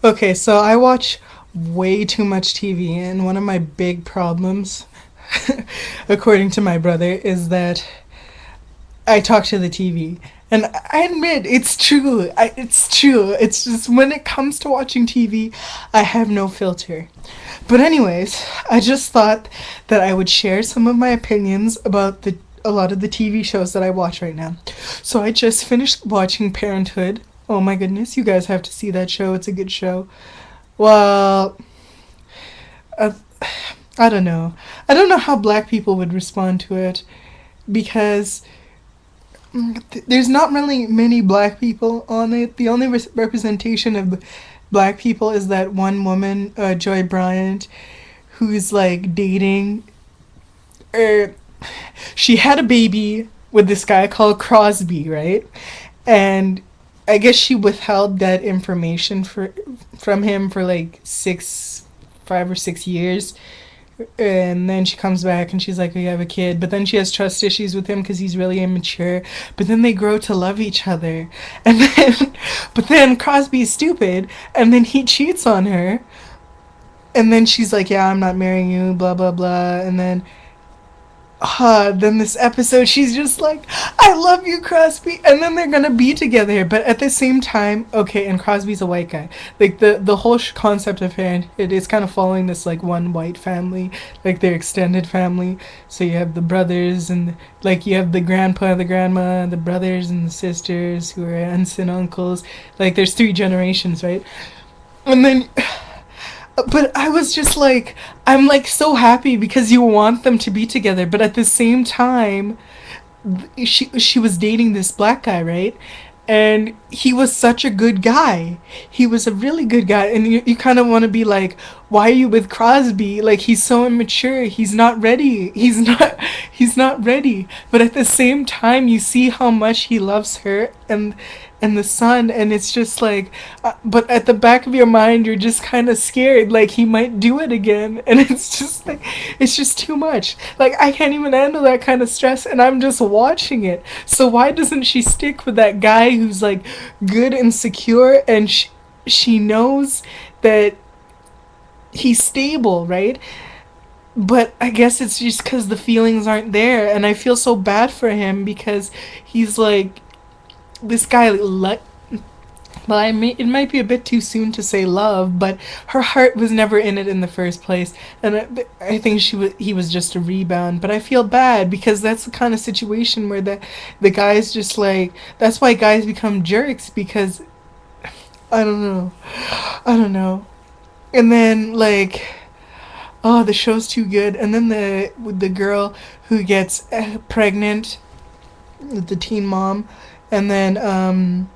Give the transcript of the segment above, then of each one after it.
Okay, so I watch way too much TV, and one of my big problems, according to my brother, is that I talk to the TV. And I admit, it's true. It's true. It's just when it comes to watching TV, I have no filter. But anyways, I just thought that I would share some of my opinions about the a lot of the TV shows that I watch right now. So I just finished watching Parenthood. Oh my goodness, you guys have to see that show. It's a good show. Well, uh, I don't know. I don't know how black people would respond to it because there's not really many black people on it. The only representation of black people is that one woman, Joy Bryant, who's like dating. Er, she had a baby with this guy called Crosby, right? And I guess she withheld that information from him for like 5 or 6 years, and then she comes back and she's like, we have a kid, but then she has trust issues with him because he's really immature, but then they grow to love each other, and then but then Crosby's stupid, and then he cheats on her, and then she's like, yeah, I'm not marrying you, blah blah blah, and then this episode, she's just like, I love you, Crosby. And then they're gonna be together. But at the same time, okay, and Crosby's a white guy. Like, the whole concept of it is kind of following this, like, one white family, like, their extended family. So you have the brothers, and, like, you have the grandpa, the grandma, the brothers, and the sisters who are aunts and uncles. Like, there's 3 generations, right? And then but I was just like, I'm like so happy because you want them to be together, but at the same time, she was dating this black guy, right? And he was such a good guy. He was a really good guy, and you kind of want to be like, why are you with Crosby? Like, he's so immature. He's not ready. He's not ready. But at the same time, you see how much he loves her and the son, and it's just like, but at the back of your mind, you're just kind of scared, like he might do it again, and it's just like, it's just too much. Like, I can't even handle that kind of stress, and I'm just watching it. So why doesn't she stick with that guy who's like good and secure, and she knows that he's stable, right? But I guess it's just because the feelings aren't there, and I feel so bad for him because he's like, this guy well, it might be a bit too soon to say love, but her heart was never in it in the first place, and I think he was just a rebound. But I feel bad because that's the kind of situation where the guy's just like, that's why guys become jerks, because I don't know, I don't know. And then, like, oh, the show's too good. And then the girl who gets pregnant, the teen mom, and then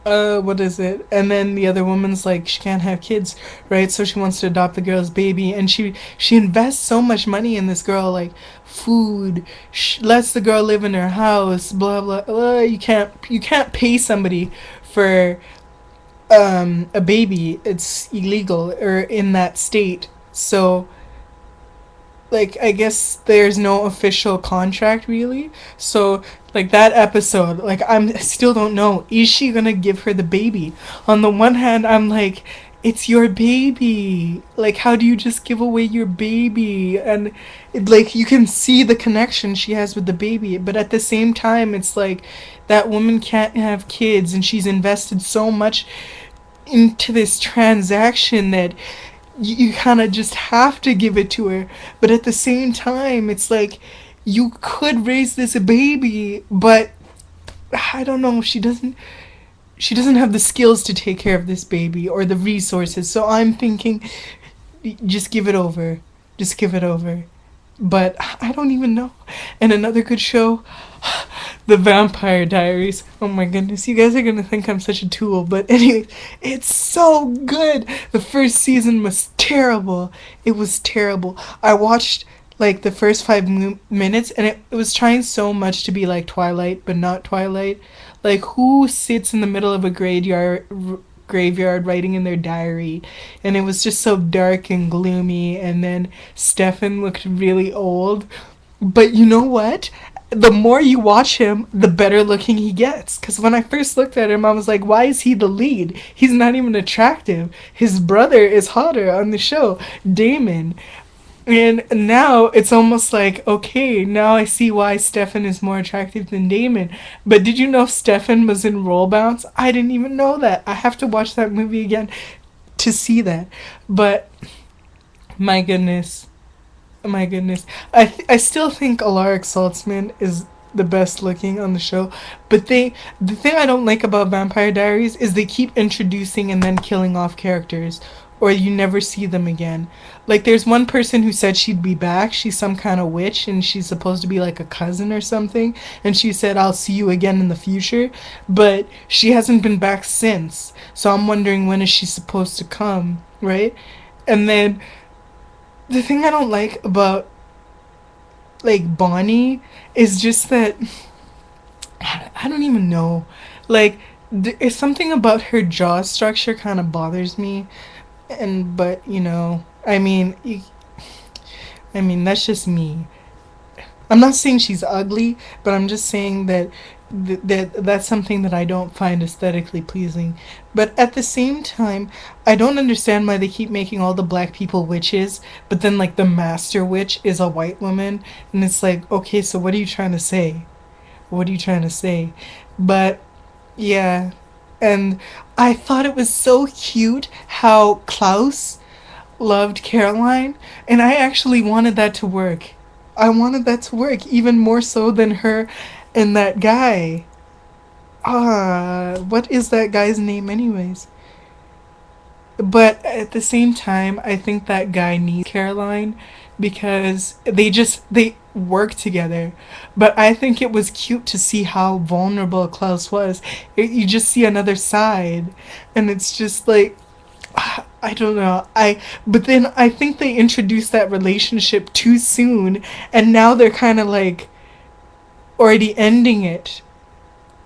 what is it? And then the other woman's like, she can't have kids, right? So she wants to adopt the girl's baby, and she invests so much money in this girl, like food, lets the girl live in her house, blah blah. You can't pay somebody for a baby. It's illegal or in that state. So, like, I guess there's no official contract really. So, like, that episode, like, I still don't know, is she gonna give her the baby? On the one hand, I'm like, it's your baby, like, how do you just give away your baby? And like, you can see the connection she has with the baby, but at the same time, it's like, that woman can't have kids, and she's invested so much into this transaction that you kind of just have to give it to her. But at the same time, it's like, you could raise this baby, but I don't know, she doesn't have the skills to take care of this baby or the resources. So I'm thinking, just give it over. Just give it over. But I don't even know. And another good show, The Vampire Diaries. Oh my goodness, you guys are gonna think I'm such a tool, but anyway, it's so good. The first season was terrible. It was terrible. I watched like the first 5 minutes, and it was trying so much to be like Twilight, but not Twilight. Like, who sits in the middle of a graveyard writing in their diary? And it was just so dark and gloomy, and then Stefan looked really old. But you know what? the more you watch him, the better looking he gets. Because when I first looked at him, I was like, why is he the lead? He's not even attractive. His brother is hotter on the show, Damon. And now it's almost like, okay, now I see why Stefan is more attractive than Damon. But did you know Stefan was in Roll Bounce? I didn't even know that. I have to watch that movie again to see that. But my goodness. My goodness. I still think Alaric Saltzman is the best looking on the show. But the thing I don't like about Vampire Diaries is they keep introducing and then killing off characters, or you never see them again. Like there's one person who said she'd be back. She's some kind of witch and she's supposed to be like a cousin or something, and she said I'll see you again in the future, but she hasn't been back since. So I'm wondering when is she supposed to come, right? And then the thing I don't like about like Bonnie is just that I don't even know. Like it's something about her jaw structure kind of bothers me, and but I mean that's just me. I'm not saying she's ugly, but I'm just saying that that's something that I don't find aesthetically pleasing. But at the same time, I don't understand why they keep making all the black people witches, but then like the master witch is a white woman, and it's like, okay, so what are you trying to say? What are you trying to say? But yeah, and I thought it was so cute how Klaus loved Caroline, and I actually wanted that to work. I wanted that to work even more so than her and that guy. What is that guy's name, anyways? But at the same time, I think that guy needs Caroline because they work together. But I think it was cute to see how vulnerable Klaus was. You just see another side, and it's just like I don't know. But then I think they introduced that relationship too soon, and now they're kind of like already ending it.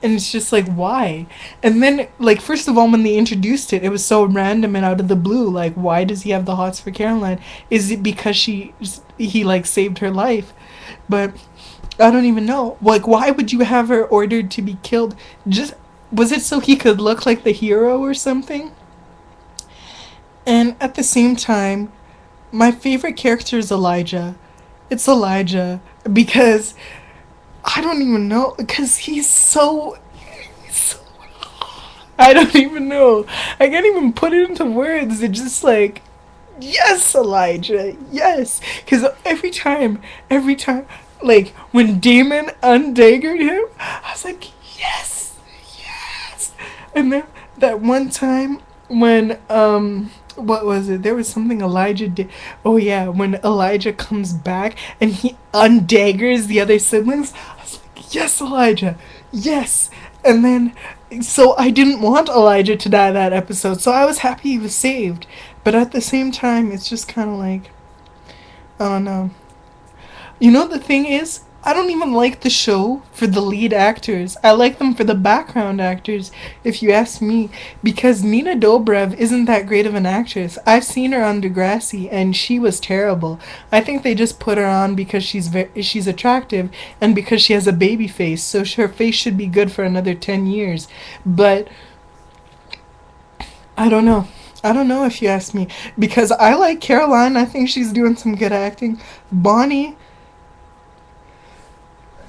And it's just like, why? And then, like, first of all, when they introduced it, it was so random and out of the blue. Like, why does he have the hots for Caroline? Is it because he like, saved her life? But I don't even know. Like, why would you have her ordered to be killed? Just, was it so he could look like the hero or something? And at the same time, my favorite character is Elijah. It's Elijah because I don't even know, because he's so I don't even know. I can't even put it into words. It's just like, yes, Elijah, yes. Because every time, like when Damon undaggered him, I was like, yes, yes. And then that one time when what was it? There was something Elijah did. Oh yeah, when Elijah comes back and he undaggers the other siblings, I was like, yes, Elijah, yes. And then, so I didn't want Elijah to die that episode, so I was happy he was saved. But at the same time, it's just kind of like, I don't know. You know, the thing is, I don't even like the show for the lead actors. I like them for the background actors, if you ask me, because Nina Dobrev isn't that great of an actress. I've seen her on Degrassi, and she was terrible. I think they just put her on because she's attractive and because she has a baby face, so her face should be good for another 10 years. But I don't know. I don't know if you ask me, because I like Caroline. I think she's doing some good acting. Bonnie,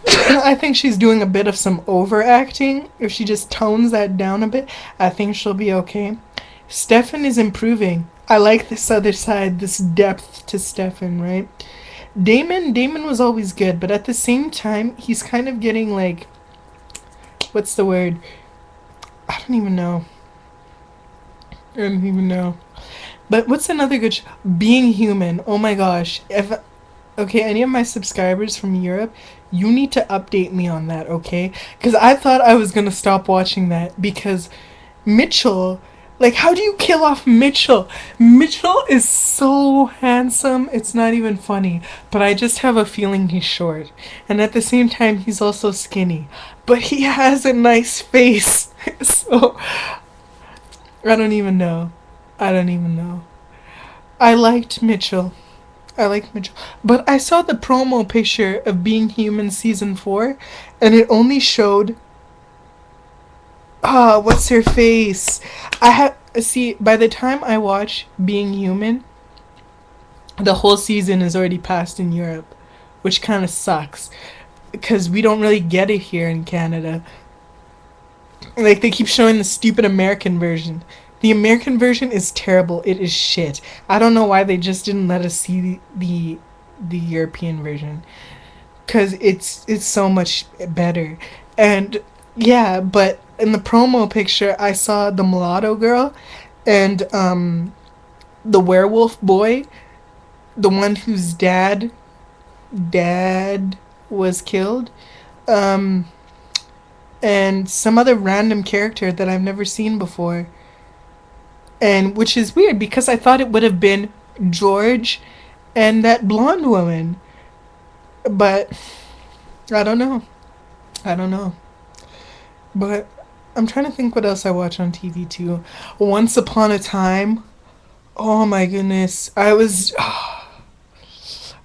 I think she's doing a bit of some overacting. If she just tones that down a bit, I think she'll be okay. Stefan is improving. I like this other side, this depth to Stefan, right? Damon was always good, but at the same time, he's kind of getting like, what's the word? I don't even know. I don't even know. But what's another good Being Human. Oh my gosh. Okay, any of my subscribers from Europe, you need to update me on that, okay? Because I thought I was going to stop watching that because Mitchell, like, how do you kill off Mitchell? Mitchell is so handsome, it's not even funny. But I just have a feeling he's short. And at the same time, he's also skinny. But he has a nice face. So, I don't even know. I liked Mitchell. I like Mitchell. But I saw the promo picture of Being Human season 4, and it only showed. What's her face? I have. See, by the time I watch Being Human, the whole season is already passed in Europe, which kind of sucks. Because we don't really get it here in Canada. Like, they keep showing the stupid American version. The American version is terrible. It is shit. I don't know why they just didn't let us see the European version, cuz it's so much better. And yeah, but in the promo picture I saw the mulatto girl and the werewolf boy, the one whose dad was killed. Um and some other random character that I've never seen before. And which is weird because I thought it would have been George and that blonde woman. But I don't know. I don't know. But I'm trying to think what else I watch on TV too. Once Upon a Time. Oh my goodness.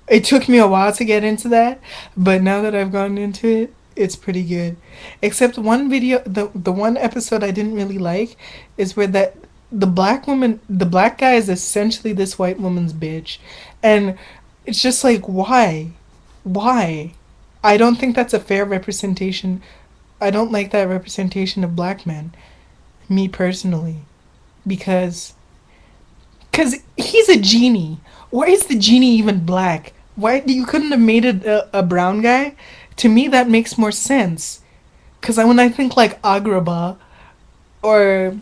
It took me a while to get into that, but now that I've gotten into it, it's pretty good. Except one video, the one episode I didn't really like is where that the black guy is essentially this white woman's bitch, and it's just like why? I don't think that's a fair representation. I don't like that representation of black men, me personally, because he's a genie. Why is the genie even black? Why you couldn't have made it a brown guy? To me, that makes more sense. Cause when I think like Agrabah, or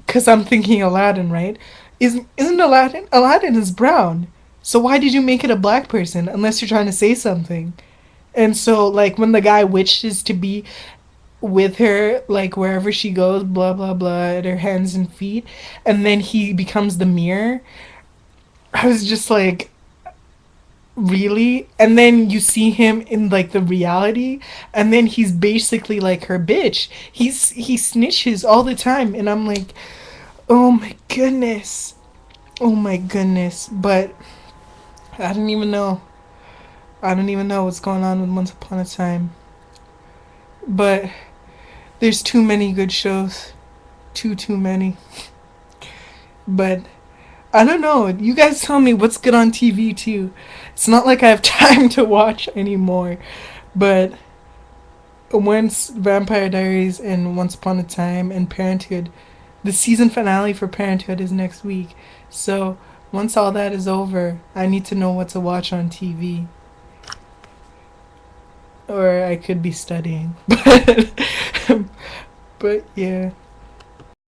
cause I'm thinking Aladdin, right? Isn't Aladdin? Aladdin is brown. So why did you make it a black person? Unless you're trying to say something. And so like when the guy wishes to be with her, like wherever she goes, blah blah blah, at her hands and feet, and then he becomes the mirror. I was just like, really? And then you see him in like the reality, and then he's basically like her bitch. He snitches all the time, and I'm like, oh my goodness, oh my goodness. But I don't even know. I don't even know what's going on with Once Upon a Time. But there's too many good shows, too many. But I don't know. You guys tell me what's good on TV too. It's not like I have time to watch anymore. But once Vampire Diaries and Once Upon a Time and Parenthood, the season finale for Parenthood is next week. So once all that is over, I need to know what to watch on TV. Or I could be studying. But yeah.